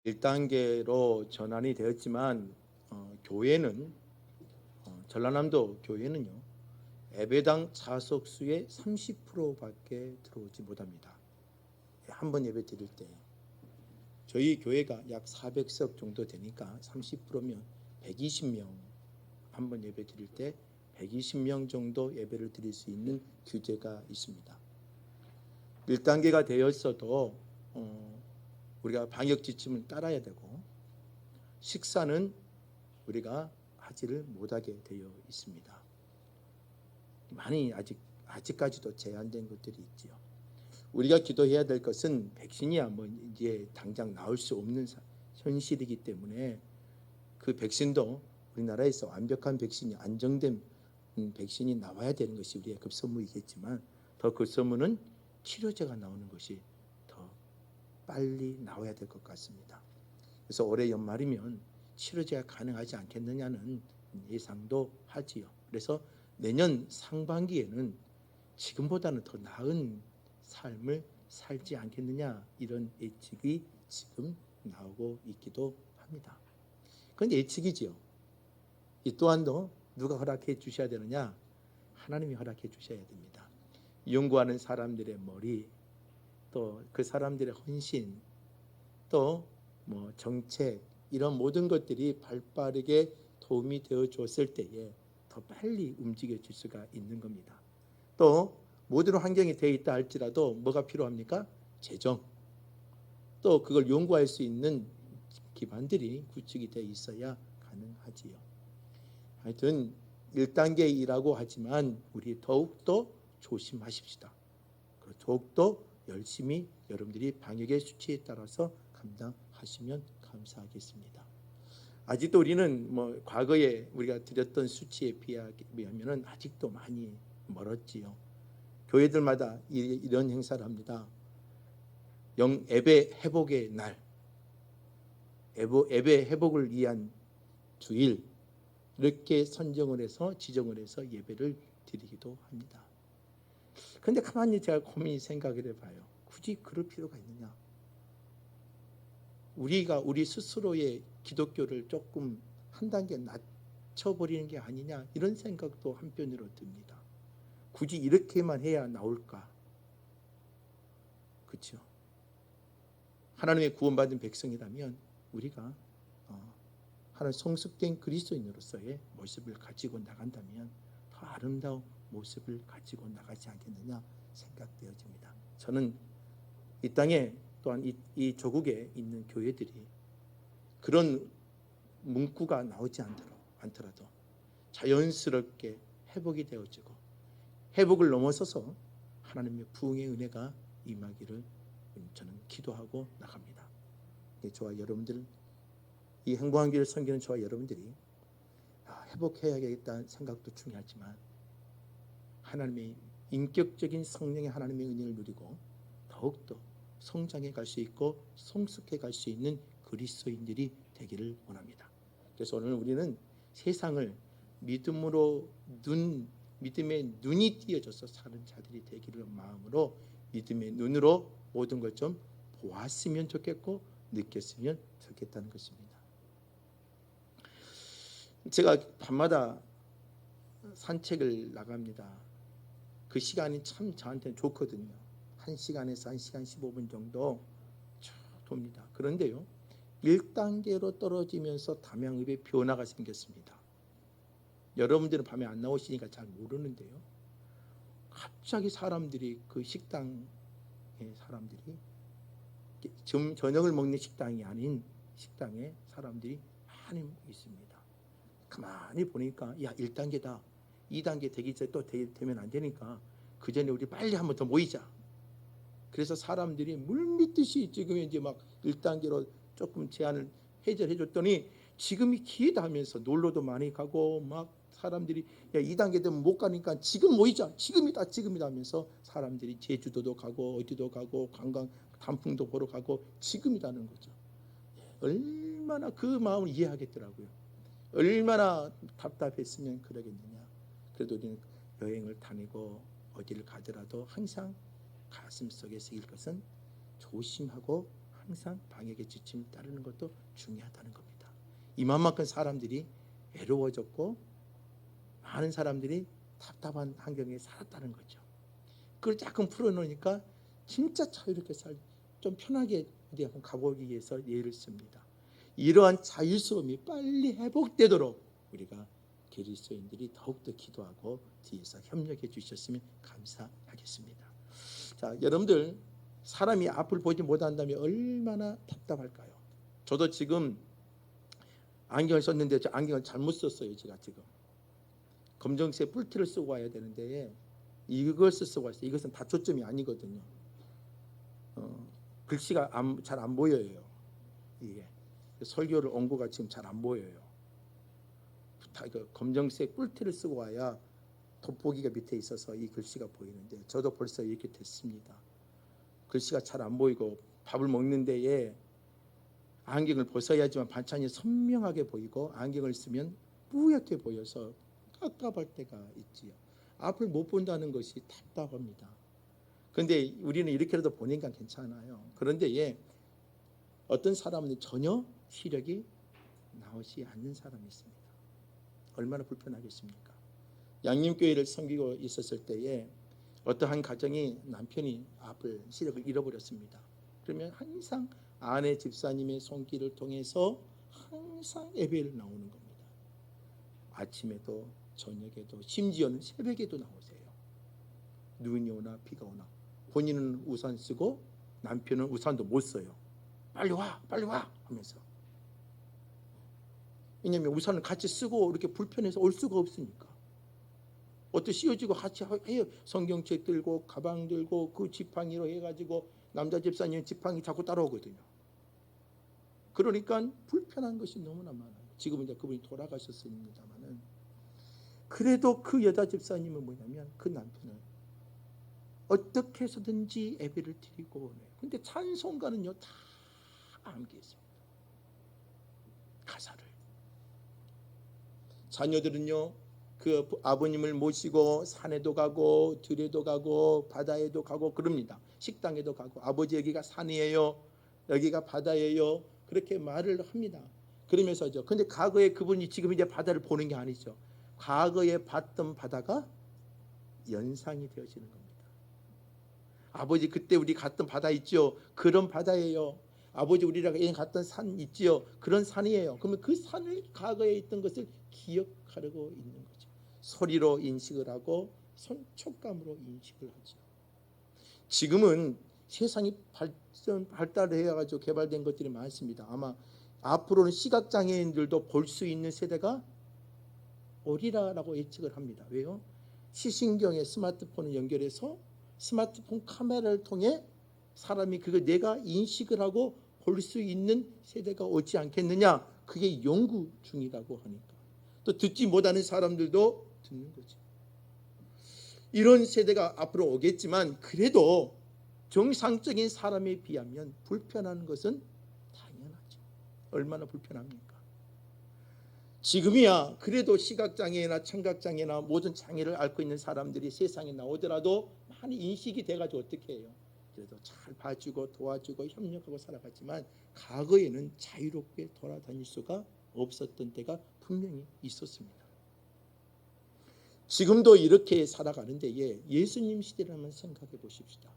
1단계로 전환이 되었지만 교회는 전라남도 교회는요, 예배당 좌석수의 30%밖에 들어오지 못합니다. 한 번 예배 드릴 때 저희 교회가 약 400석 정도 되니까 30%면 120명, 한 번 예배 드릴 때 120명 정도 예배를 드릴 수 있는 규제가 있습니다. 1단계가 되었어도 우리가 방역 지침을 따라야 되고 식사는 우리가 하지를 못하게 되어 있습니다. 많이 아직까지도 제한된 것들이 있지요. 우리가 기도해야 될 것은 백신이야 뭐 이제 당장 나올 수 없는 현실이기 때문에 그 백신도 우리나라에서 완벽한 백신이 안정된 백신이 나와야 되는 것이 우리의 급선무이겠지만 더 급선무는 치료제가 나오는 것이 더 빨리 나와야 될 것 같습니다. 그래서 올해 연말이면 치료제가 가능하지 않겠느냐는 예상도 하지요. 그래서 내년 상반기에는 지금보다는 더 나은 삶을 살지 않겠느냐, 이런 예측이 지금 나오고 있기도 합니다. 그건 예측이지요. 이 또한도 누가 허락해 주셔야 되느냐? 하나님이 허락해 주셔야 됩니다. 연구하는 사람들의 머리, 또 그 사람들의 헌신, 또 뭐 정책, 이런 모든 것들이 발빠르게 도움이 되어 줬을 때에 더 빨리 움직여질 수가 있는 겁니다. 또 모든 환경이 되어 있다 할지라도 뭐가 필요합니까? 재정, 또 그걸 연구할 수 있는 기반들이 구축이 되어 있어야 가능하지요. 하여튼 1단계이라고 하지만 우리 더욱더 조심하십시다. 더욱더 열심히 여러분들이 방역의 수치에 따라서 감당하시면 감사하겠습니다. 아직도 우리는 뭐 과거에 우리가 드렸던 수치에 비하면 아직도 많이 멀었지요. 교회들마다 이런 행사를 합니다. 예배 회복의 날, 예배 회복을 위한 주일, 이렇게 선정을 해서 지정을 해서 예배를 드리기도 합니다. 그런데 가만히 제가 고민히 생각을 해봐요. 굳이 그럴 필요가 있느냐? 우리가 우리 스스로의 기독교를 조금 한 단계 낮춰버리는 게 아니냐, 이런 생각도 한편으로 듭니다. 굳이 이렇게만 해야 나올까? 그렇죠? 하나님의 구원받은 백성이라면 우리가 하나님 성숙된 그리스도인으로서의 모습을 가지고 나간다면 더 아름다운 모습을 가지고 나가지 않겠느냐 생각되어집니다. 저는 이 땅에 또한 이 조국에 있는 교회들이 그런 문구가 나오지 않더라도 자연스럽게 회복이 되어지고 회복을 넘어서서 하나님의 부흥의 은혜가 임하기를 저는 기도하고 나갑니다. 저와 여러분들, 이 행복한 길을 섬기는 저와 여러분들이 회복해야겠다는 생각도 중요하지만 하나님의 인격적인 성령의 하나님의 은혜를 누리고 더욱더 성장해 갈 수 있고 성숙해 갈 수 있는 그리스도인들이 되기를 원합니다. 그래서 오늘 우리는 세상을 믿음의 눈이 띄어져서 사는 자들이 되기를 마음으로 믿음의 눈으로 모든 걸 좀 보았으면 좋겠고 느꼈으면 좋겠다는 것입니다. 제가 밤마다 산책을 나갑니다. 그 시간이 참 저한테는 좋거든요. 1시간에서 1시간 15분 정도 쭉 돕니다. 그런데요, 1단계로 떨어지면서 담양읍에 변화가 생겼습니다. 여러분들은 밤에 안 나오시니까 잘 모르는데요, 갑자기 사람들이 그 식당에 사람들이 저녁을 먹는 식당이 아닌 식당에 사람들이 많이 있습니다. 가만히 보니까 1단계다, 2단계 되기 전에 또 되면 안 되니까 그 전에 우리 빨리 한번 더 모이자. 그래서 사람들이 물밀듯이 지금 이제 막 1단계로 조금 제한을 해제해 줬더니 지금이 기회다 하면서 놀러도 많이 가고 막 사람들이 2단계 되면 못 가니까 지금 모이자, 지금이다 하면서 사람들이 제주도도 가고 어디도 가고 관광 단풍도 보러 가고 지금이라는 거죠. 얼마나 그 마음을 이해하겠더라고요. 얼마나 답답했으면 그러겠느냐. 그래도 우리는 여행을 다니고 어디를 가더라도 항상 가슴속에 새길 것은 조심하고 항상 방역의 지침을 따르는 것도 중요하다는 겁니다. 이만큼 사람들이 외로워졌고 많은 사람들이 답답한 환경에 살았다는 거죠. 그걸 조금 풀어놓으니까 진짜 자유롭게 좀 편하게 어디 한번 가보기 위해서 예를 씁니다. 이러한 자유스러움이 빨리 회복되도록 우리가 그리스도인들이 더욱더 기도하고 뒤에서 협력해 주셨으면 감사하겠습니다. 자, 여러분들 사람이 앞을 보지 못한다면 얼마나 답답할까요? 저도 지금 안경을 썼는데 저 안경을 잘못 썼어요. 제가 지금 검정색 뿔티를 쓰고 와야 되는데 이것을 쓰고 왔어요. 이것은 다 초점이 아니거든요. 글씨가 잘 안 보여요. 이게 설교를 온거가 지금 잘 안 보여요. 검정색 뿔티를 쓰고 와야 돋보기가 밑에 있어서 이 글씨가 보이는데 저도 벌써 이렇게 됐습니다. 글씨가 잘 안 보이고 밥을 먹는 데에 안경을 벗어야지만 반찬이 선명하게 보이고 안경을 쓰면 뿌옇게 보여서 깝깝할 때가 있지요. 앞을 못 본다는 것이 답답합니다. 그런데 우리는 이렇게라도 보니까 괜찮아요. 그런데 어떤 사람은 전혀 시력이 나오지 않는 사람이 있습니다. 얼마나 불편하겠습니까? 양림교회를 섬기고 있었을 때에 어떠한 가정이 남편이 시력을 잃어버렸습니다. 그러면 항상 아내 집사님의 손길을 통해서 항상 예배를 나오는 겁니다. 아침에도 저녁에도 심지어는 새벽에도 나오세요. 눈이 오나 비가 오나 본인은 우산 쓰고 남편은 우산도 못 써요. 빨리 와 하면서. 왜냐하면 우산을 같이 쓰고 이렇게 불편해서 올 수가 없으니까. 어떻게 씌워지고 같이 해요. 성경책 들고 가방 들고 그 지팡이로 해가지고 남자 집사님 지팡이 자꾸 따라오거든요. 그러니까 불편한 것이 너무나 많아요. 지금은 이제 그분이 돌아가셨습니다만은 그래도 그 여자 집사님은 뭐냐면 그 남편을 어떻게 해서든지 예배를 드리고 오네요. 근데 찬송가는요 다 암기했습니다. 가사를. 자녀들은요 그 아버님을 모시고 산에도 가고 들에도 가고 바다에도 가고 그럽니다. 식당에도 가고 아버지 여기가 산이에요. 여기가 바다예요. 그렇게 말을 합니다. 그러면서죠. 근데 과거에 그분이 지금 이제 바다를 보는 게 아니죠. 과거에 봤던 바다가 연상이 되어지는 겁니다. 아버지 그때 우리 갔던 바다 있죠. 그런 바다예요. 아버지 우리랑 갔던 산 있지요. 그런 산이에요. 그러면 그 산을 과거에 있던 것을 기억하려고 있는 거죠. 소리로 인식을 하고 촉감으로 인식을 하죠. 지금은 세상이 발달해가지고 개발된 것들이 많습니다. 아마 앞으로는 시각장애인들도 볼 수 있는 세대가 오리라라고 예측을 합니다. 왜요? 시신경에 스마트폰을 연결해서 스마트폰 카메라를 통해 사람이 그걸 내가 인식을 하고 볼 수 있는 세대가 오지 않겠느냐. 그게 연구 중이라고 하니까. 또 듣지 못하는 사람들도 듣는 거죠. 이런 세대가 앞으로 오겠지만 그래도 정상적인 사람에 비하면 불편한 것은 당연하죠. 얼마나 불편합니까? 지금이야 그래도 시각장애나 청각장애나 모든 장애를 앓고 있는 사람들이 세상에 나오더라도 많이 인식이 돼가지고 어떻게 해요? 그래도 잘 봐주고 도와주고 협력하고 살아갔지만 과거에는 자유롭게 돌아다닐 수가 없었던 때가 분명히 있었습니다. 지금도 이렇게 살아가는데 예수님 시대를 한번 생각해 보십시다.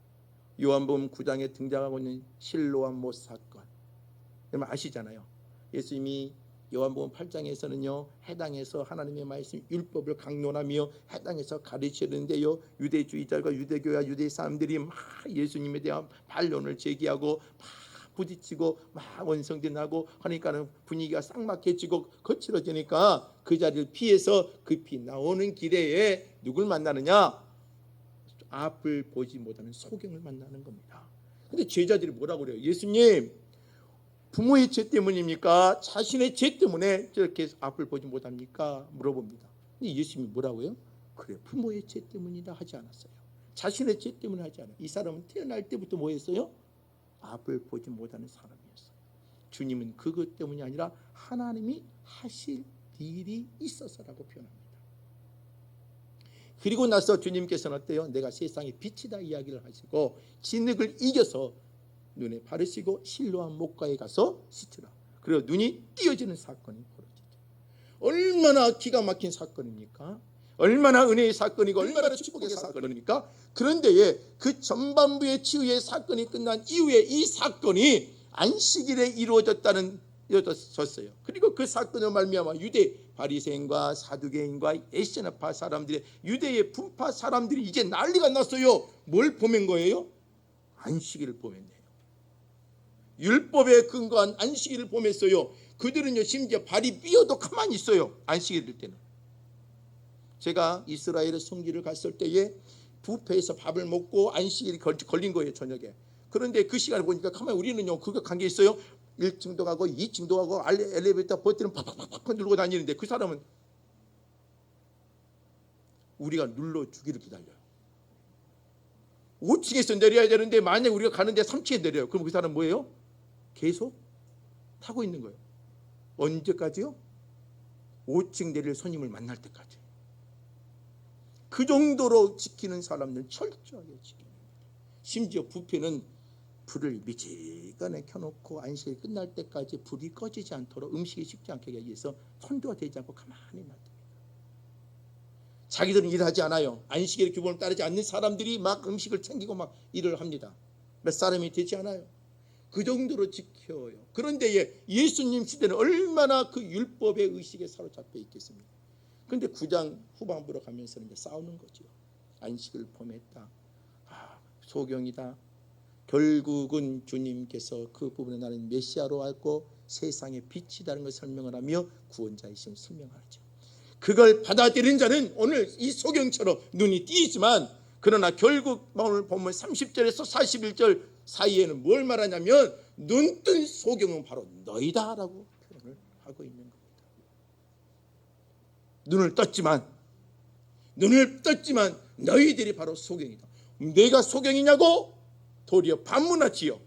요한복음 9장에 등장하고 있는 실로암 못 사건 여러분 아시잖아요. 예수님이 요한복음 8장에서는요 해당에서 하나님의 말씀 율법을 강론하며 해당에서 가르치는데요 유대주의자가 유대교와 유대 사람들이 막 예수님에 대한 반론을 제기하고 막 부딪히고 막 원성들 나고 하니까는 분위기가 쌍막해지고 거칠어지니까 그 자리를 피해서 급히 나오는 길에 누굴 만나느냐? 앞을 보지 못하는 소경을 만나는 겁니다. 근데 제자들이 뭐라고 그래요? 예수님 부모의 죄 때문입니까? 자신의 죄 때문에 저렇게 앞을 보지 못합니까? 물어봅니다. 근데 예수님이 뭐라고요? 그래 부모의 죄 때문이다 하지 않았어요. 자신의 죄 때문에 하지 않아요. 이 사람은 태어날 때부터 뭐 했어요? 앞을 보지 못하는 사람이었어요. 주님은 그것 때문이 아니라 하나님이 하실 일이 있어서라고 표현합니다. 그리고 나서 주님께서는 어때요? 내가 세상의 빛이다 이야기를 하시고 진흙을 이겨서 눈에 바르시고 실로암 목가에 가서 씻으라. 그리고 눈이 띄어지는 사건이 벌어지죠. 얼마나 기가 막힌 사건입니까? 얼마나 은혜의 사건이고 얼마나 축복의 사건입니까? 그런데 그 전반부의 치유의 사건이 끝난 이후에 이 사건이 안식일에 이루어졌어요. 그리고 그 사건으로 말미암아 유대 바리새인과 사두개인과 에세나파 사람들의 유대의 분파 사람들이 이제 난리가 났어요. 뭘 보낸 거예요? 안식일을 보냈네요. 율법에 근거한 안식일을 보냈어요. 그들은요 심지어 발이 삐어도 가만히 있어요. 안식일일 때는. 제가 이스라엘의 성지를 갔을 때에 뷔페에서 밥을 먹고 안식일이 걸린 거예요, 저녁에. 그런데 그 시간을 보니까 가만히 우리는요 그거 관계 있어요. 1층도 가고 2층도 가고 엘리베이터 버튼을 팍팍팍 누르고 다니는데 그 사람은 우리가 눌러주기를 기다려요. 5층에서 내려야 되는데 만약 우리가 가는데 3층에 내려요. 그럼 그 사람은 뭐예요? 계속 타고 있는 거예요. 언제까지요? 5층 내릴 손님을 만날 때까지. 그 정도로 지키는 사람들은 철저하게 지킵니다. 심지어 뷔페는 불을 미지근하게 켜놓고 안식이 끝날 때까지 불이 꺼지지 않도록 음식이 식지 않게 하기 위해서 선도가 되지 않고 가만히 놔둡니다. 자기들은 일하지 않아요. 안식일의 규범을 따르지 않는 사람들이 막 음식을 챙기고 막 일을 합니다. 몇 사람이 되지 않아요. 그 정도로 지켜요. 그런데 예수님 시대는 얼마나 그 율법의 의식에 사로잡혀 있겠습니까? 그런데 9장 후반부로 가면서 이제 싸우는 거죠. 안식을 범했다. 소경이다. 결국은 주님께서 그 부분에 나는 메시아로 알고 세상의 빛이라는 것을 설명을 하며 구원자이심을 설명하죠. 그걸 받아들인 자는 오늘 이 소경처럼 눈이 띄지만 그러나 결국 오늘 보면 30절에서 41절 사이에는 뭘 말하냐면 눈뜬 소경은 바로 너희다라고 표현을 하고 있는 겁니다. 눈을 떴지만 너희들이 바로 소경이다. 내가 소경이냐고 도리어 반문하지요.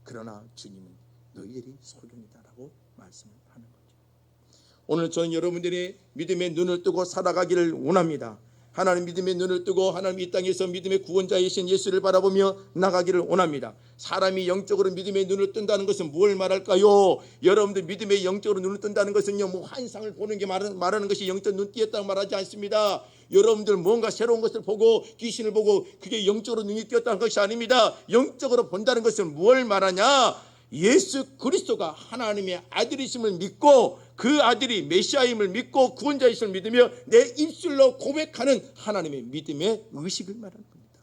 그러나 주님은 너희들이 소경이다라고 말씀을 하는 거죠. 오늘 저는 여러분들이 믿음의 눈을 뜨고 살아가기를 원합니다. 하나님 믿음의 눈을 뜨고 하나님 이 땅에서 믿음의 구원자이신 예수를 바라보며 나가기를 원합니다. 사람이 영적으로 믿음의 눈을 뜬다는 것은 무엇을 말할까요? 여러분들 믿음의 영적으로 눈을 뜬다는 것은요 뭐 환상을 보는 게 말하는 것이 영적 눈 띄었다고 말하지 않습니다. 여러분들 뭔가 새로운 것을 보고 귀신을 보고 그게 영적으로 눈이 띄었다는 것이 아닙니다. 영적으로 본다는 것은 무엇을 말하냐? 예수 그리스도가 하나님의 아들이심을 믿고 그 아들이 메시아임을 믿고 구원자이심을 믿으며 내 입술로 고백하는 하나님의 믿음의 의식을 말하는 겁니다.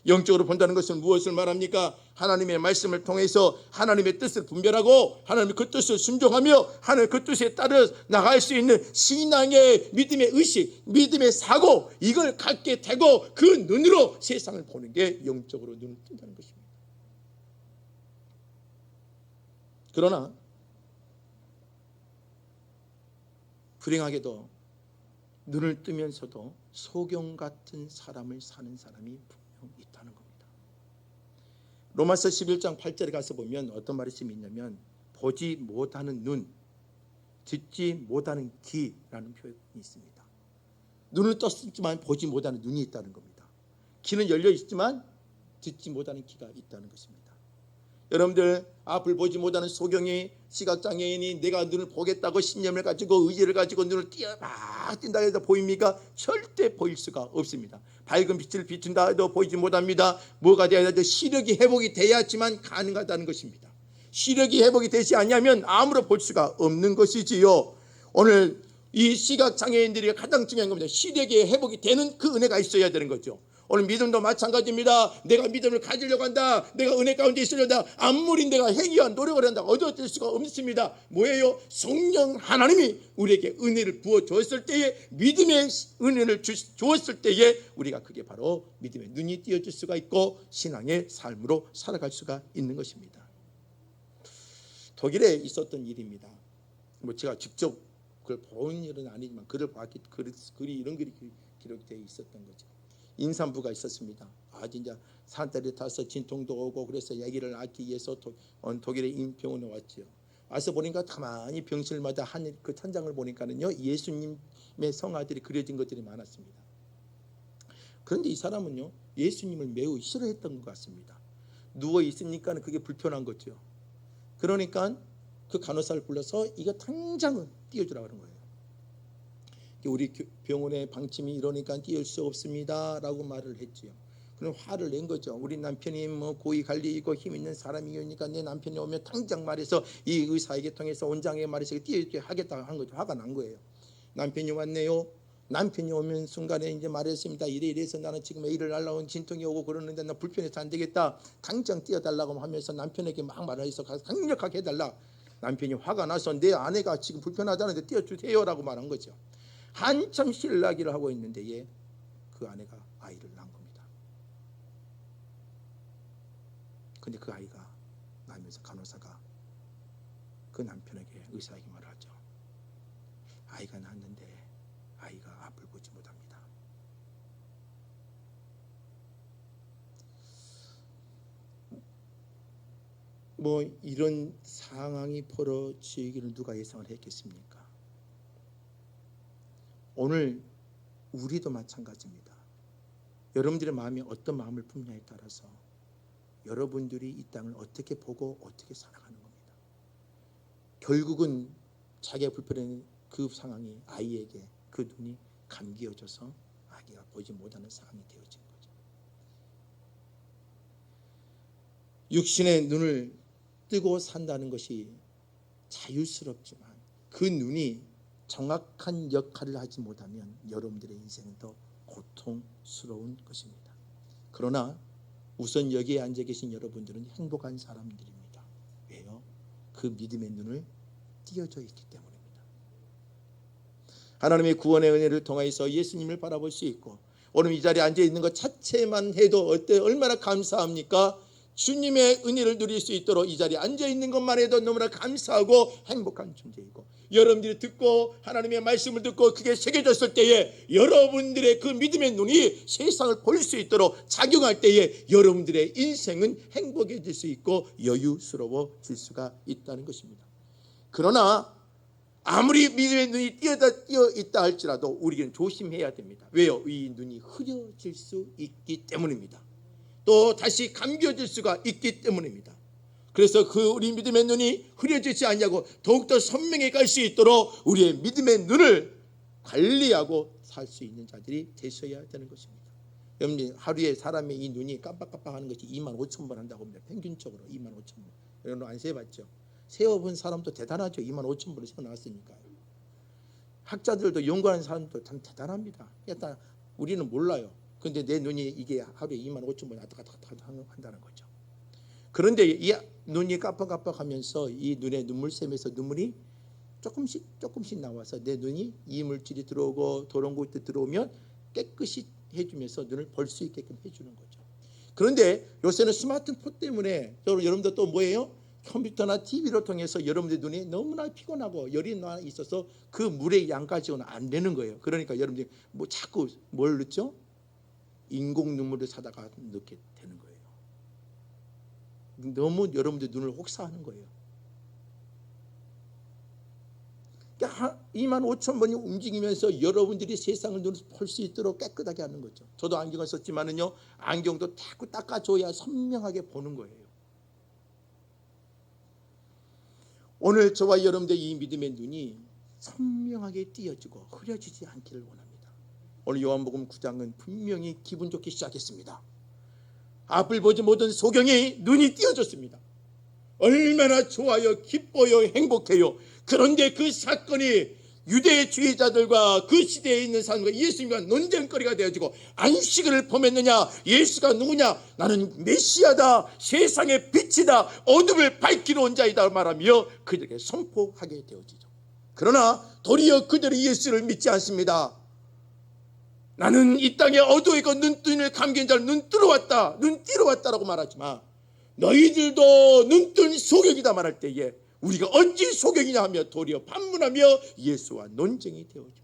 영적으로 본다는 것은 무엇을 말합니까? 하나님의 말씀을 통해서 하나님의 뜻을 분별하고 하나님의 그 뜻을 순종하며 하나님의 그 뜻에 따라 나갈 수 있는 신앙의 믿음의 의식, 믿음의 사고 이걸 갖게 되고 그 눈으로 세상을 보는 게 영적으로 눈을 뜬다는 것입니다. 그러나 불행하게도 눈을 뜨면서도 소경 같은 삶을 사는 사람이 분명 있다는 겁니다. 로마서 11장 8절에 가서 보면 어떤 말씀이 있냐면 보지 못하는 눈, 듣지 못하는 귀라는 표현이 있습니다. 눈을 떴지만 보지 못하는 눈이 있다는 겁니다. 귀는 열려 있지만 듣지 못하는 귀가 있다는 것입니다. 여러분들 앞을 보지 못하는 소경이 시각장애인이 내가 눈을 보겠다고 신념을 가지고 의지를 가지고 눈을 막 뜬다 해도 보입니까? 절대 보일 수가 없습니다. 밝은 빛을 비춘다 해도 보이지 못합니다. 뭐가 돼야 되죠? 시력이 회복이 돼야지만 가능하다는 것입니다. 시력이 회복이 되지 않으면 아무로 볼 수가 없는 것이지요. 오늘 이 시각장애인들이 가장 중요한 겁니다. 시력이 회복이 되는 그 은혜가 있어야 되는 거죠. 오늘 믿음도 마찬가지입니다. 내가 믿음을 가지려고 한다. 내가 은혜 가운데 있으려고 한다. 아무리 내가 행위한 노력을 한다. 얻어질 수가 없습니다. 뭐예요? 성령 하나님이 우리에게 은혜를 부어주었을 때에 믿음의 은혜를 주었을 때에 우리가 그게 바로 믿음의 눈이 띄어질 수가 있고 신앙의 삶으로 살아갈 수가 있는 것입니다. 독일에 있었던 일입니다. 뭐 제가 직접 그걸 본 일은 아니지만 글이 이런 글이 기록되어 있었던 거죠. 임산부가 있었습니다. 진짜 산다리 타서 진통도 오고 그래서 아기를 낳기 위해서 독일의 병원에 왔죠. 와서 보니까 가만히 병실마다 그 천장을 보니까는요 예수님의 성아들이 그려진 것들이 많았습니다. 그런데 이 사람은요, 예수님을 매우 싫어했던 것 같습니다. 누워 있으니까 그게 불편한 거죠. 그러니까 그 간호사를 불러서 이거 당장은 띄워주라고 하는 거예요. 우리 병원의 방침이 이러니까 띄울 수 없습니다 라고 말을 했지요. 그럼 화를 낸 거죠. 우리 남편이 뭐 고위 관리 있고 힘 있는 사람이니까 내 남편이 오면 당장 말해서 이 의사에게 통해서 원장에게 말해서 띄워주게 하겠다 한 거죠. 화가 난 거예요. 남편이 왔네요. 남편이 오면 순간에 이제 말했습니다. 이래서 나는 지금 일을 날라온 진통이 오고 그러는데 나 불편해서 안 되겠다. 당장 띄워달라고 하면서 남편에게 막 말해서 강력하게 해달라. 남편이 화가 나서 내 아내가 지금 불편하다는데 띄워주세요 라고 말한 거죠. 한참 실라기를 하고 있는데 그 아내가 아이를 낳은 겁니다. 근데 그 아이가 나면서 간호사가 그 남편에게 의사에게 말하죠. 아이가 낳았는데 아이가 앞을 보지 못합니다. 뭐 이런 상황이 벌어지기를 누가 예상을 했겠습니까? 오늘 우리도 마찬가지입니다. 여러분들의 마음이 어떤 마음을 품냐에 따라서 여러분들이 이 땅을 어떻게 보고 어떻게 살아가는 겁니다. 결국은 자기가 불편한 그 상황이 아이에게 그 눈이 감기어져서 아기가 보지 못하는 상황이 되어진 거죠. 육신의 눈을 뜨고 산다는 것이 자유스럽지만 그 눈이 정확한 역할을 하지 못하면 여러분들의 인생은 더 고통스러운 것입니다. 그러나 우선 여기에 앉아 계신 여러분들은 행복한 사람들입니다. 왜요? 그 믿음의 눈을 띄어져 있기 때문입니다. 하나님의 구원의 은혜를 통해서 예수님을 바라볼 수 있고 오늘 이 자리에 앉아 있는 것 자체만 해도 얼마나 감사합니까? 주님의 은혜를 누릴 수 있도록 이 자리에 앉아 있는 것만 해도 너무나 감사하고 행복한 존재이고, 여러분들이 듣고 하나님의 말씀을 듣고 그게 새겨졌을 때에 여러분들의 그 믿음의 눈이 세상을 볼 수 있도록 작용할 때에 여러분들의 인생은 행복해질 수 있고 여유스러워질 수가 있다는 것입니다. 그러나 아무리 믿음의 눈이 띄어 있다 할지라도 우리는 조심해야 됩니다. 왜요? 이 눈이 흐려질 수 있기 때문입니다. 또 다시 감겨질 수가 있기 때문입니다. 그래서 그 우리 믿음의 눈이 흐려지지 않냐고 더욱더 선명히 갈 수 있도록 우리의 믿음의 눈을 관리하고 살 수 있는 자들이 되셔야 되는 것입니다. 여러분, 하루에 사람의 이 눈이 깜빡깜빡하는 것이 25,000번 한다고 합니다. 평균적으로 25,000번. 여러분 안 세봤죠? 세어본 사람도 대단하죠. 25,000번을 세어놨으니까요. 학자들도 연구하는 사람도 참 대단합니다. 일단 우리는 몰라요. 근데 내 눈이 이게 하루에 25,000번 왔다 갔다 한다는 거죠. 그런데 이 눈이 깜빡깜빡하면서 이 눈에 눈물샘에서 눈물이 조금씩 나와서 내 눈이 이물질이 들어오고 더러운 것도 들어오면 깨끗이 해주면서 눈을 벌 수 있게끔 해주는 거죠. 그런데 요새는 스마트폰 때문에 여러분들 또 뭐예요? 컴퓨터나 TV를 통해서 여러분들 눈이 너무나 피곤하고 열이 나 있어서 그 물의 양 가지고는 안 되는 거예요. 그러니까 여러분들이 뭐 자꾸 뭘 넣죠? 인공 눈물을 사다가 넣게 되는 거예요. 너무 여러분들 눈을 혹사하는 거예요. 25,000번이 움직이면서 여러분들이 세상을 눈을 볼 수 있도록 깨끗하게 하는 거죠. 저도 안경을 썼지만은요, 안경도 자꾸 닦아줘야 선명하게 보는 거예요. 오늘 저와 여러분들의 이 믿음의 눈이 선명하게 띄어지고 흐려지지 않기를 원합니다. 오늘 요한복음 9장은 분명히 기분 좋게 시작했습니다. 앞을 보지 못한 소경이 눈이 띄어졌습니다. 얼마나 좋아요, 기뻐요, 행복해요. 그런데 그 사건이 유대주의자들과 그 시대에 있는 사람과 예수님과 논쟁거리가 되어지고, 안식을 범했느냐, 예수가 누구냐, 나는 메시아다, 세상의 빛이다, 어둠을 밝히러 온 자이다 말하며 그들에게 선포하게 되어지죠. 그러나 도리어 그들이 예수를 믿지 않습니다. 나는 이 땅에 어두워 있고 눈뜨는 감긴 자를 눈뜨러 왔다라고 말하지만, 너희들도 눈뜬 소경이다 말할 때에 우리가 어찌 소경이냐 하며 도리어 반문하며 예수와 논쟁이 되어집니다.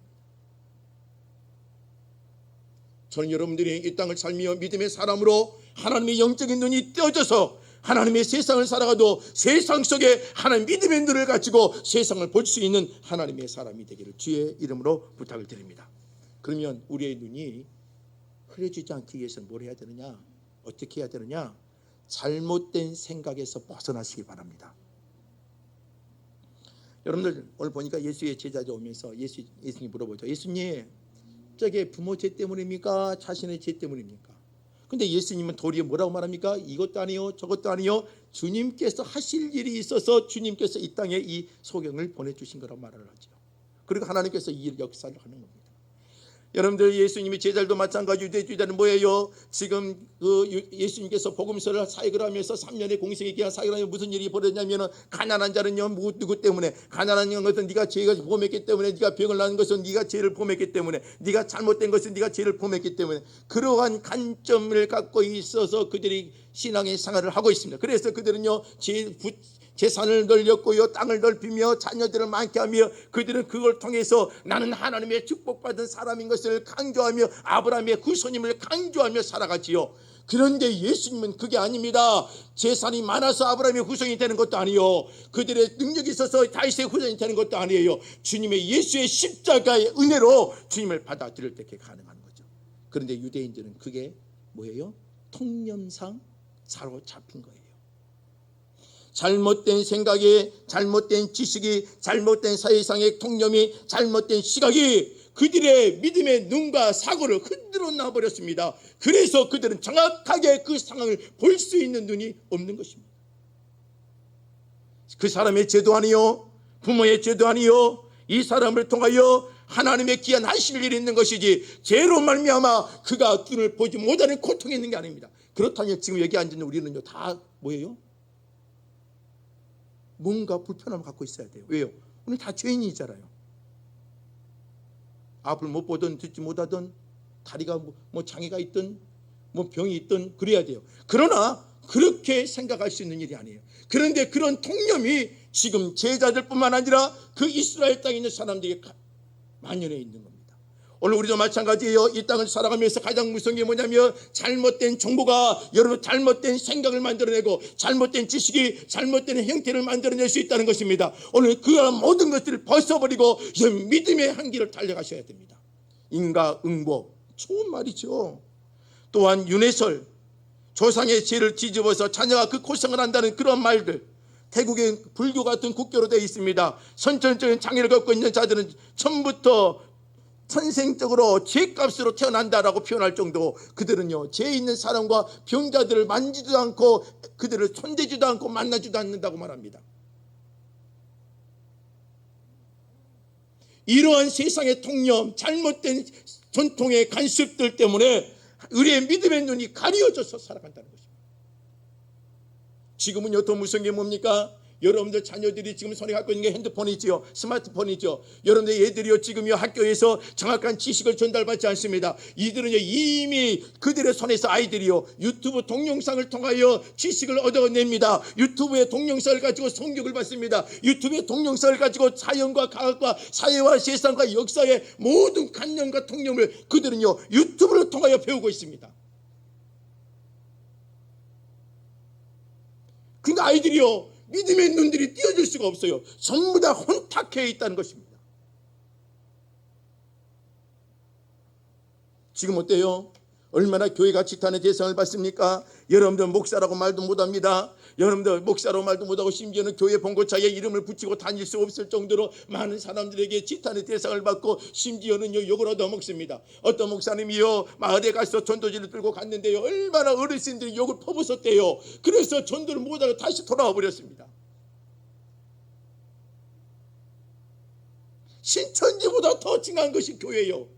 저는 여러분들이 이 땅을 살며 믿음의 사람으로 하나님의 영적인 눈이 띄어져서 하나님의 세상을 살아가도 세상 속에 하나님 믿음의 눈을 가지고 세상을 볼 수 있는 하나님의 사람이 되기를 주의 이름으로 부탁을 드립니다. 그러면 우리의 눈이 흐려지지 않기 위해서는 뭘 해야 되느냐? 어떻게 해야 되느냐? 잘못된 생각에서 벗어나시기 바랍니다. 여러분들 오늘 보니까 예수의 제자들 오면서 예수님 물어보죠. 예수님, 저게 부모 죄 때문입니까? 자신의 죄 때문입니까? 근데 예수님은 도리어 뭐라고 말합니까? 이것도 아니요 저것도 아니요, 주님께서 하실 일이 있어서 주님께서 이 땅에 이 소경을 보내주신 거라고 말을 하죠. 그리고 하나님께서 이 역사를 하는 겁니다. 여러분들, 예수님이 제자들도 마찬가지. 유대주의자는 뭐예요? 지금 예수님께서 복음서를 사역을 하면서 3년의 공생의 기간 사역을 하면 무슨 일이 벌어졌냐면, 가난한 자는요 누구 때문에? 가난한 것은 네가 죄가 범했기 때문에, 네가 병을 낳은 것은 네가 죄를 범했기 때문에, 네가 잘못된 것은 네가 죄를 범했기 때문에, 그러한 관점을 갖고 있어서 그들이 신앙의 생활을 하고 있습니다. 그래서 그들은요 재산을 늘렸고요, 땅을 넓히며 자녀들을 많게 하며, 그들은 그걸 통해서 나는 하나님의 축복받은 사람인 것을 강조하며 아브라함의 후손임을 강조하며 살아가지요. 그런데 예수님은 그게 아닙니다. 재산이 많아서 아브라함의 후손이 되는 것도 아니요, 그들의 능력이 있어서 다윗의 후손이 되는 것도 아니에요. 주님의 예수의 십자가의 은혜로 주님을 받아들일 때 그게 가능한 거죠. 그런데 유대인들은 그게 뭐예요? 통념상 사로잡힌 거예요. 잘못된 생각이, 잘못된 지식이, 잘못된 사회상의 통념이, 잘못된 시각이 그들의 믿음의 눈과 사고를 흔들어 놔버렸습니다. 그래서 그들은 정확하게 그 상황을 볼 수 있는 눈이 없는 것입니다. 그 사람의 죄도 아니요, 부모의 죄도 아니요, 이 사람을 통하여 하나님의 귀한 하실 일이 있는 것이지, 죄로 말미암아 그가 눈을 보지 못하는 고통이 있는 게 아닙니다. 그렇다면 지금 여기 앉은 우리는요 다 뭐예요? 뭔가 불편함을 갖고 있어야 돼요. 왜요? 우리 다 죄인이잖아요. 앞을 못 보든 듣지 못하든 다리가 뭐 장애가 있든 뭐 병이 있든 그래야 돼요. 그러나 그렇게 생각할 수 있는 일이 아니에요. 그런데 그런 통념이 지금 제자들뿐만 아니라 그 이스라엘 땅에 있는 사람들에게 만연해 있는 겁니다. 오늘 우리도 마찬가지예요. 이 땅을 살아가면서 가장 무서운 게 뭐냐면, 잘못된 정보가 여러분 잘못된 생각을 만들어내고, 잘못된 지식이 잘못된 형태를 만들어낼 수 있다는 것입니다. 오늘 그 모든 것들을 벗어버리고 믿음의 한길을 달려가셔야 됩니다. 인과응보, 좋은 말이죠. 또한 윤회설, 조상의 죄를 뒤집어서 자녀가 그 고생을 한다는 그런 말들, 태국의 불교 같은 국교로 되어 있습니다. 선천적인 장애를 갖고 있는 자들은 처음부터 선생적으로 죄값으로 태어난다라고 표현할 정도, 그들은요 죄 있는 사람과 병자들을 만지지도 않고 그들을 손대지도 않고 만나지도 않는다고 말합니다. 이러한 세상의 통념, 잘못된 전통의 간섭들 때문에 우리의 믿음의 눈이 가려져서 살아간다는 것입니다. 지금은요 더 무서운 게 뭡니까? 여러분들 자녀들이 지금 손에 갖고 있는 게 핸드폰이죠, 스마트폰이죠. 여러분들 애들이요 지금요 학교에서 정확한 지식을 전달받지 않습니다. 이들은요 이미 그들의 손에서 아이들이요 유튜브 동영상을 통하여 지식을 얻어냅니다. 유튜브의 동영상을 가지고 성경을 받습니다. 유튜브의 동영상을 가지고 자연과 과학과 사회와 세상과 역사의 모든 관념과 통념을 그들은요 유튜브를 통하여 배우고 있습니다. 그러니까 아이들이요 믿음의 눈들이 띄어질 수가 없어요. 전부 다 혼탁해 있다는 것입니다. 지금 어때요? 얼마나 교회가 지탄의 대상을 받습니까? 여러분들 목사라고 말도 못합니다. 여러분들 목사라고 말도 못하고 심지어는 교회 봉고차에 이름을 붙이고 다닐 수 없을 정도로 많은 사람들에게 지탄의 대상을 받고 심지어는요 욕을 얻어먹습니다. 어떤 목사님이요 마을에 가서 전도지를 들고 갔는데요 얼마나 어르신들이 욕을 퍼붓었대요. 그래서 전도를 못하고 다시 돌아와 버렸습니다. 신천지보다 더 중요한 것이 교회예요.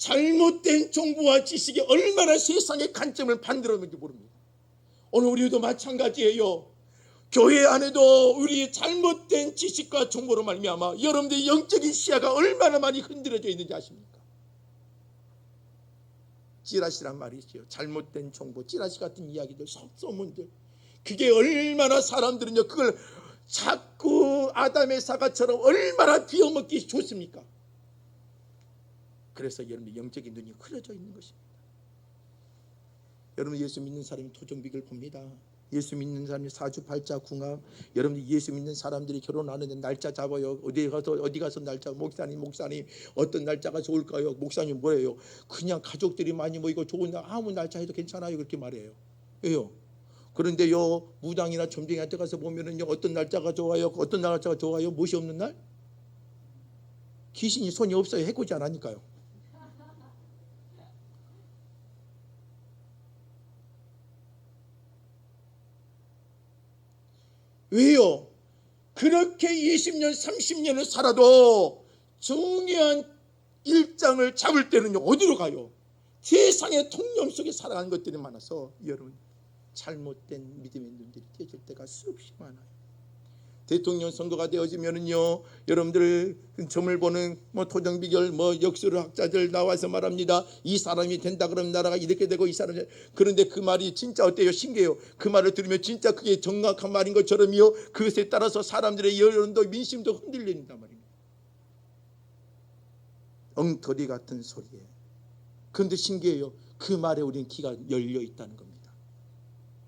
잘못된 정보와 지식이 얼마나 세상의 관점을 만들었는지 모릅니다. 오늘 우리도 마찬가지예요. 교회 안에도 우리 잘못된 지식과 정보로 말미암아 여러분들의 영적인 시야가 얼마나 많이 흔들어져 있는지 아십니까? 찌라시란 말이죠. 잘못된 정보, 찌라시 같은 이야기들, 소문들, 그게 얼마나 사람들은요 그걸 자꾸 아담의 사과처럼 얼마나 비워먹기 좋습니까? 그래서 여러분의 영적인 눈이 흐려져 있는 것입니다. 여러분 예수 믿는 사람이 토종비글 봅니다. 예수 믿는 사람이 사주팔자 궁합, 여러분들 예수 믿는 사람들이 결혼하는데 날짜 잡아요. 어디 가서 날짜, 목사님 어떤 날짜가 좋을까요? 목사님 뭐예요? 그냥 가족들이 많이 모이고 좋은 날 아무 날짜 해도 괜찮아요, 그렇게 말해요. 왜요? 그런데요, 무당이나 점쟁이한테 가서 보면은요, 어떤 날짜가 좋아요? 어떤 날짜가 좋아요? 못이 없는 날? 귀신이 손이 없어요. 해코지 안 하니까요. 왜요? 그렇게 20년, 30년을 살아도 중요한 일장을 잡을 때는요, 어디로 가요? 세상의 통념 속에 살아가는 것들이 많아서 여러분, 잘못된 믿음의 눈들이 떼질 때가 수없이 많아요. 대통령 선거가 되어지면은요, 여러분들 점을 보는 토정비결 역술학자들 나와서 말합니다. 이 사람이 된다 그러면 나라가 이렇게 되고, 이 사람이. 그런데 그 말이 진짜 어때요? 신기해요. 그 말을 들으면 진짜 그게 정확한 말인 것처럼요, 그것에 따라서 사람들의 여론도 민심도 흔들린단 말입니다. 엉터리 같은 소리에. 그런데 신기해요. 그 말에 우리는 귀가 열려 있다는 겁니다.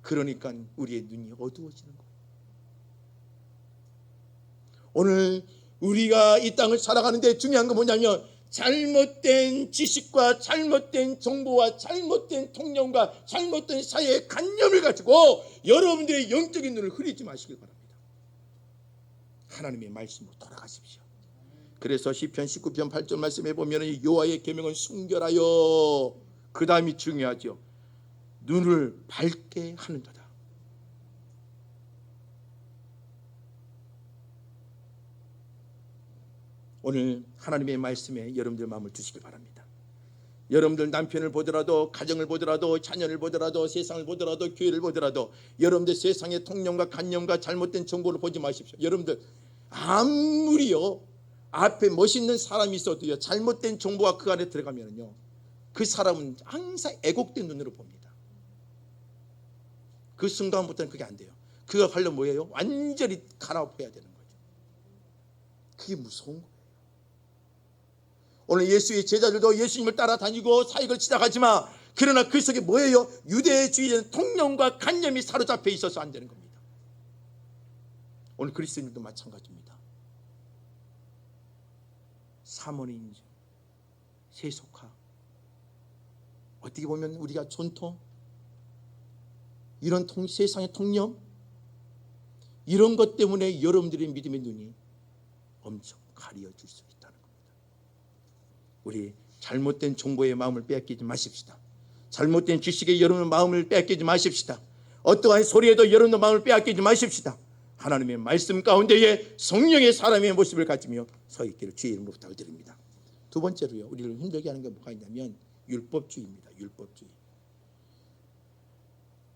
그러니까 우리의 눈이 어두워지는 거예요. 오늘 우리가 이 땅을 살아가는데 중요한 건 뭐냐면, 잘못된 지식과 잘못된 정보와 잘못된 통념과 잘못된 사회의 관념을 가지고 여러분들의 영적인 눈을 흐리지 마시길 바랍니다. 하나님의 말씀으로 돌아가십시오. 그래서 시편 19편 8절 말씀에 보면 여호와의 계명은 순결하여, 그 다음이 중요하죠. 눈을 밝게 하는도다. 오늘 하나님의 말씀에 여러분들 마음을 두시기 바랍니다. 여러분들 남편을 보더라도, 가정을 보더라도, 자녀를 보더라도, 세상을 보더라도, 교회를 보더라도 여러분들 세상의 통념과 관념과 잘못된 정보를 보지 마십시오. 여러분들 아무리요 앞에 멋있는 사람이 있어도요, 잘못된 정보가 그 안에 들어가면요, 그 사람은 항상 애곡된 눈으로 봅니다. 그 순간부터는 그게 안 돼요. 그거 하려면 뭐예요? 완전히 갈아엎어야 되는 거죠. 그게 무서운 거예요. 오늘 예수의 제자들도 예수님을 따라다니고 사역을 시작하지만, 그러나 그 속에 뭐예요? 유대주의의 통념과 관념이 사로잡혀 있어서 안 되는 겁니다. 오늘 그리스도인들도 마찬가지입니다. 사모인지 세속화, 어떻게 보면 우리가 전통, 이런 세상의 통념, 이런 것 때문에 여러분들의 믿음의 눈이 엄청 가려질 수 있다는 겁니다. 우리 잘못된 정보의 마음을 빼앗기지 마십시다. 잘못된 지식에 여러분의 마음을 빼앗기지 마십시다. 어떠한 소리에도 여러분의 마음을 빼앗기지 마십시다. 하나님의 말씀 가운데에 성령의 사람의 모습을 가지며 서 있기를 주의 이름으로 부탁을 드립니다. 두 번째로요, 우리를 힘들게 하는 게 뭐가 있냐면 율법주의입니다. 율법주의.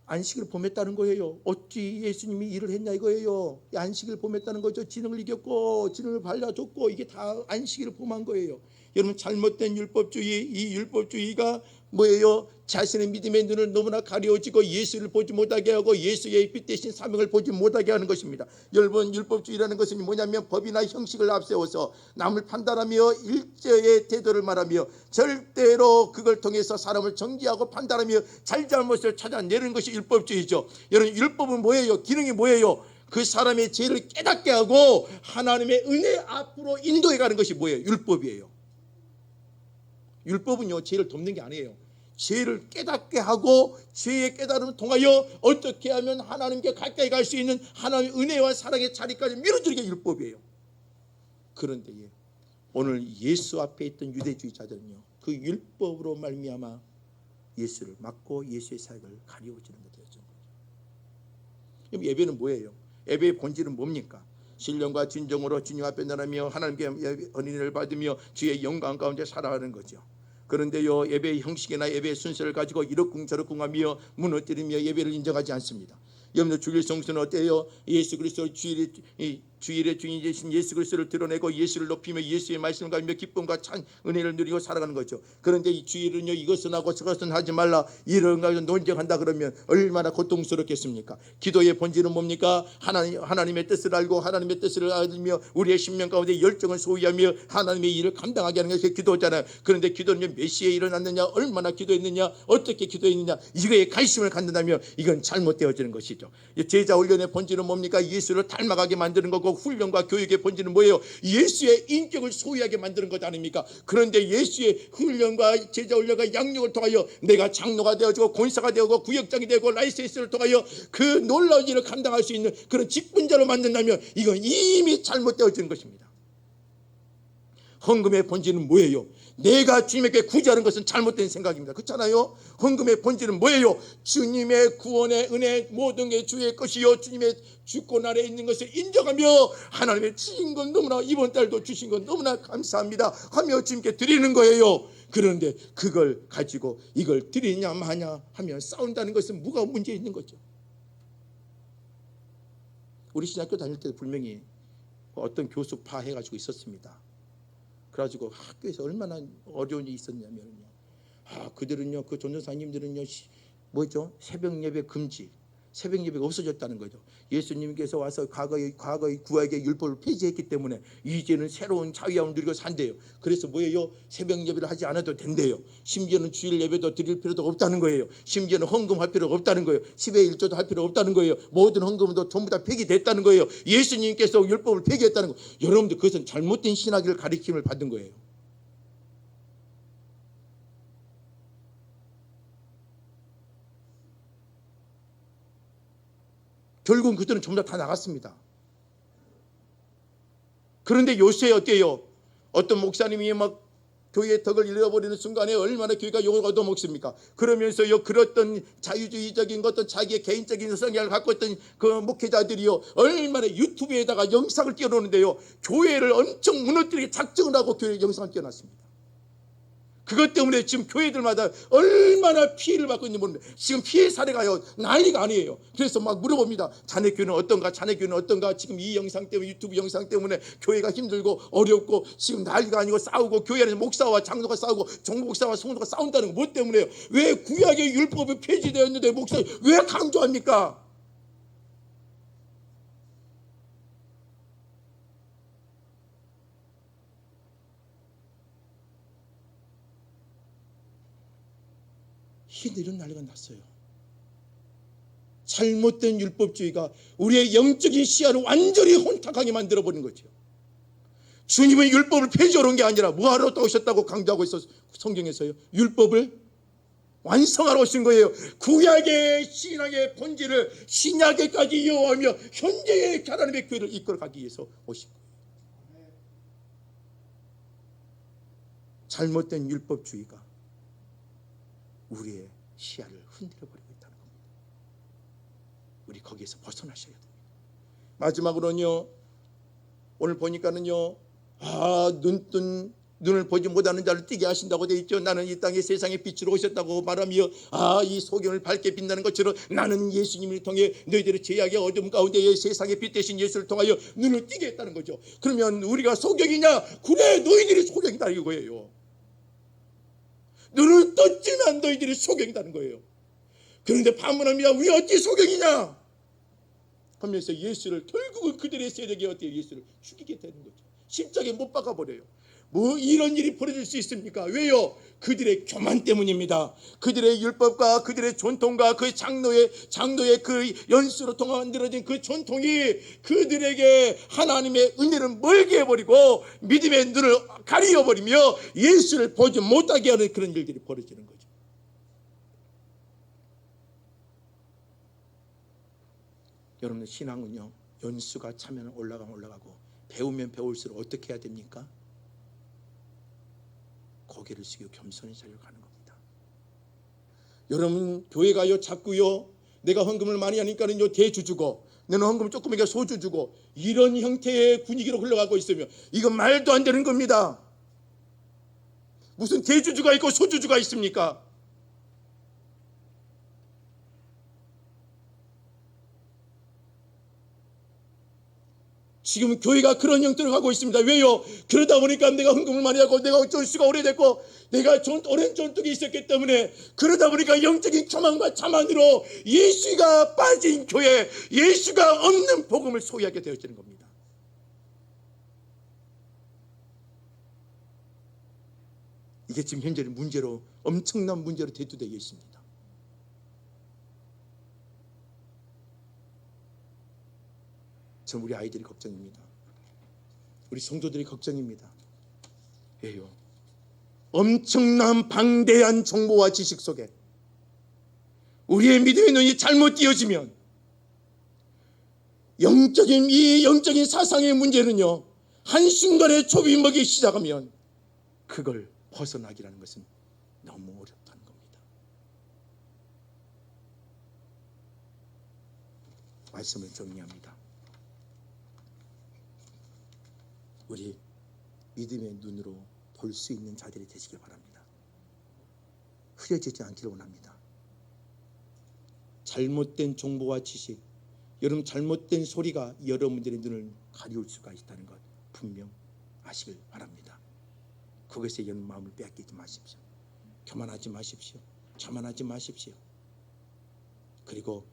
안식을 범했다는 거예요. 어찌 예수님이 일을 했냐 이거예요. 안식을 범했다는 거죠. 지능을 이겼고 지능을 발라줬고, 이게 다 안식일을 범한 거예요. 여러분, 잘못된 율법주의, 이 율법주의가 뭐예요? 자신의 믿음의 눈을 너무나 가려지고 예수를 보지 못하게 하고 예수의 빛 대신 사명을 보지 못하게 하는 것입니다. 여러분, 율법주의라는 것은 뭐냐면 법이나 형식을 앞세워서 남을 판단하며 일제의 태도를 말하며 절대로 그걸 통해서 사람을 정죄하고 판단하며 잘잘못을 찾아내는 것이 율법주의죠. 여러분, 율법은 뭐예요? 기능이 뭐예요? 그 사람의 죄를 깨닫게 하고 하나님의 은혜 앞으로 인도해 가는 것이 뭐예요? 율법이에요. 율법은요, 죄를 덮는 게 아니에요. 죄를 깨닫게 하고 죄의 깨달음을 통하여 어떻게 하면 하나님께 가까이 갈 수 있는 하나님의 은혜와 사랑의 자리까지 밀어주는 게 율법이에요. 그런데 오늘 예수 앞에 있던 유대주의자들은요, 그 율법으로 말미암아 예수를 막고 예수의 사역을 가리워지는 것이 되었죠. 그럼 예배는 뭐예요? 예배의 본질은 뭡니까? 신령과 진정으로 주님 앞에 나가며 하나님께 은혜를 받으며 주의 영광 가운데 살아가는 거죠. 그런데요, 예배의 형식이나 예배의 순서를 가지고 이러쿵저러쿵하며 무너뜨리며 예배를 인정하지 않습니다. 여러분들 주일 성수는 어때요? 예수 그리스도 주일이 주일의 주인 되신 예수 그리스도를 드러내고 예수를 높이며 예수의 말씀을 가지며 기쁨과 찬 은혜를 누리고 살아가는 거죠. 그런데 이 주일은요, 이것은 하고 저것은 하지 말라, 이런 가지고 논쟁한다 그러면 얼마나 고통스럽겠습니까? 기도의 본질은 뭡니까? 하나님의 뜻을 알고 하나님의 뜻을 알며 우리의 심령 가운데 열정을 소유하며 하나님의 일을 감당하게 하는 것이 기도잖아요. 그런데 기도는 몇 시에 일어났느냐, 얼마나 기도했느냐, 어떻게 기도했느냐, 이거에 관심을 갖는다면 이건 잘못되어지는 것이죠. 제자 훈련의 본질은 뭡니까? 예수를 닮아가게 만드는 거고, 훈련과 교육의 본질은 뭐예요? 예수의 인격을 소유하게 만드는 것 아닙니까? 그런데 예수의 훈련과 제자 훈련과 양육을 통하여 내가 장로가 되어지고 권사가 되고 구역장이 되고 라이센스를 통하여 그 놀라운 일을 감당할 수 있는 그런 직분자로 만든다면 이건 이미 잘못되어지는 것입니다. 헌금의 본질은 뭐예요? 내가 주님에게 구제하는 것은 잘못된 생각입니다. 그렇잖아요? 헌금의 본질은 뭐예요? 주님의 구원의 은혜 모든 게 주의 것이요, 주님의 주권 아래에 있는 것을 인정하며 하나님의 주신 건 너무나, 이번 달도 주신 건 너무나 감사합니다 하며 주님께 드리는 거예요. 그런데 그걸 가지고 이걸 드리냐 마냐 하며 싸운다는 것은 뭐가 문제 있는 거죠? 우리 신학교 다닐 때도 분명히 어떤 교수파 해가지고 있었습니다. 그래가지고 학교에서 얼마나 어려운 일이 있었냐면요, 그들은요, 그 전도사님들은요, 뭐죠? 새벽 예배 금지, 새벽 예배가 없어졌다는 거죠. 예수님께서 와서 과거의 구약의 율법을 폐지했기 때문에 이제는 새로운 자유함을 누리고 산대요. 그래서 뭐예요? 새벽 예배를 하지 않아도 된대요. 심지어는 주일 예배도 드릴 필요도 없다는 거예요. 심지어는 헌금할 필요가 없다는 거예요. 10의 1조도 할 필요 없다는 거예요. 모든 헌금도 전부 다 폐기됐다는 거예요. 예수님께서 율법을 폐기했다는 거예요. 여러분들, 그것은 잘못된 신학을 가르침을 받은 거예요. 결국은 그들은 전부 다 나갔습니다. 그런데 요새 어때요? 어떤 목사님이 막 교회의 덕을 잃어버리는 순간에 얼마나 교회가 욕을 얻어먹습니까? 그러면서요, 그랬던 자유주의적인 어떤 자기의 개인적인 성향을 갖고 있던 그 목회자들이요, 얼마나 유튜브에다가 영상을 띄워놓는데요, 교회를 엄청 무너뜨리게 작정을 하고 교회 영상을 띄워놨습니다. 그것 때문에 지금 교회들마다 얼마나 피해를 받고 있는지 모릅니다. 지금 피해 사례가요, 난리가 아니에요. 그래서 막 물어봅니다. 자네 교회는 어떤가? 자네 교회는 어떤가? 지금 이 영상 때문에, 유튜브 영상 때문에 교회가 힘들고 어렵고 지금 난리가 아니고 싸우고, 교회 안에서 목사와 장로가 싸우고 종목사와 성도가 싸운다는 거 뭐 때문에요? 왜 구약의 율법이 폐지되었는데 목사님 왜 강조합니까? 이런 난리가 났어요. 잘못된 율법주의가 우리의 영적인 시야를 완전히 혼탁하게 만들어버린 거죠. 주님은 율법을 폐지하러 온 게 아니라 뭐하러 또 오셨다고 강조하고 있어. 성경에서요, 율법을 완성하러 오신 거예요. 구약의 신앙의 본질을 신약에까지 이어가며 현재의 하나님의 교회를 이끌어가기 위해서 오신 거예요. 잘못된 율법주의가 우리의 시야를 흔들어버리고 있다는 겁니다. 우리 거기에서 벗어나셔야 됩니다. 마지막으로는요, 오늘 보니까는요, 눈을 보지 못하는 자를 띄게 하신다고 되어 있죠. 나는 이 땅에 세상의 빛으로 오셨다고 말하며, 이 소경을 밝게 빛나는 것처럼 나는 예수님을 통해 너희들의 죄악의 어둠 가운데에 세상의 빛 대신 예수를 통하여 눈을 띄게 했다는 거죠. 그러면 우리가 소경이냐? 그래, 너희들이 소경이다 이거예요. 눈을 떴지만 너희들이 소경이라는 거예요. 그런데 반문합니다. 우리 어찌 소경이냐 하면서 예수를, 결국은 그들의 세력이 어때요? 예수를 죽이게 되는 거죠. 십자가에 못 박아버려요. 뭐 이런 일이 벌어질 수 있습니까? 왜요? 그들의 교만 때문입니다. 그들의 율법과 그들의 전통과 그 장로의 그 연수로 통해 만들어진 그 전통이 그들에게 하나님의 은혜를 멀게 해버리고 믿음의 눈을 가리어버리며 예수를 보지 못하게 하는 그런 일들이 벌어지는 거죠. 여러분의 신앙은요, 연수가 차면 올라가고 배우면 배울수록 어떻게 해야 됩니까? 고개를 숙이고 겸손히 자유가는 겁니다. 여러분, 교회가요, 자꾸요, 내가 헌금을 많이 하니까는요, 대주 주고, 너는 헌금 조금이니까 소주 주고, 이런 형태의 분위기로 흘러가고 있으면 이건 말도 안 되는 겁니다. 무슨 대주주가 있고 소주주가 있습니까? 지금 교회가 그런 형태로 가고 있습니다. 왜요? 그러다 보니까 내가 헌금을 많이 하고 내가 전수가 오래됐고 내가 오랜 전통이 있었기 때문에 그러다 보니까 영적인 교만과 자만으로 예수가 빠진 교회, 예수가 없는 복음을 소유하게 되어지는 겁니다. 이게 지금 현재 문제로, 엄청난 문제로 대두되어 있습니다. 전 우리 아이들이 걱정입니다. 우리 성도들이 걱정입니다. 왜요? 엄청난 방대한 정보와 지식 속에 우리의 믿음의 눈이 잘못 띄어지면 이 영적인 사상의 문제는요, 한순간에 좁이 먹기 시작하면 그걸 벗어나기라는 것은 너무 어렵다는 겁니다. 말씀을 정리합니다. 우리 믿음의 눈으로 볼 수 있는 자들이 되시길 바랍니다. 흐려지지 않기를 원합니다. 잘못된 정보와 지식, 여러분 잘못된 소리가 여러분들의 눈을 가리울 수가 있다는 것 분명 아시길 바랍니다. 그것에 여러분 마음을 빼앗기지 마십시오. 교만하지 마십시오. 자만하지 마십시오. 그리고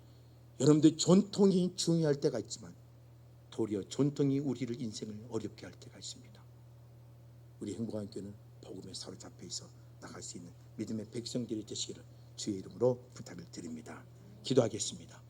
여러분들 전통이 중요할 때가 있지만 도리어 전통이 우리를 인생을 어렵게 할 때가 있습니다. 우리 행복한 교회는 복음에 사로잡혀 있어 나갈 수 있는 믿음의 백성들이 되시기를 주의 이름으로 부탁을 드립니다. 기도하겠습니다.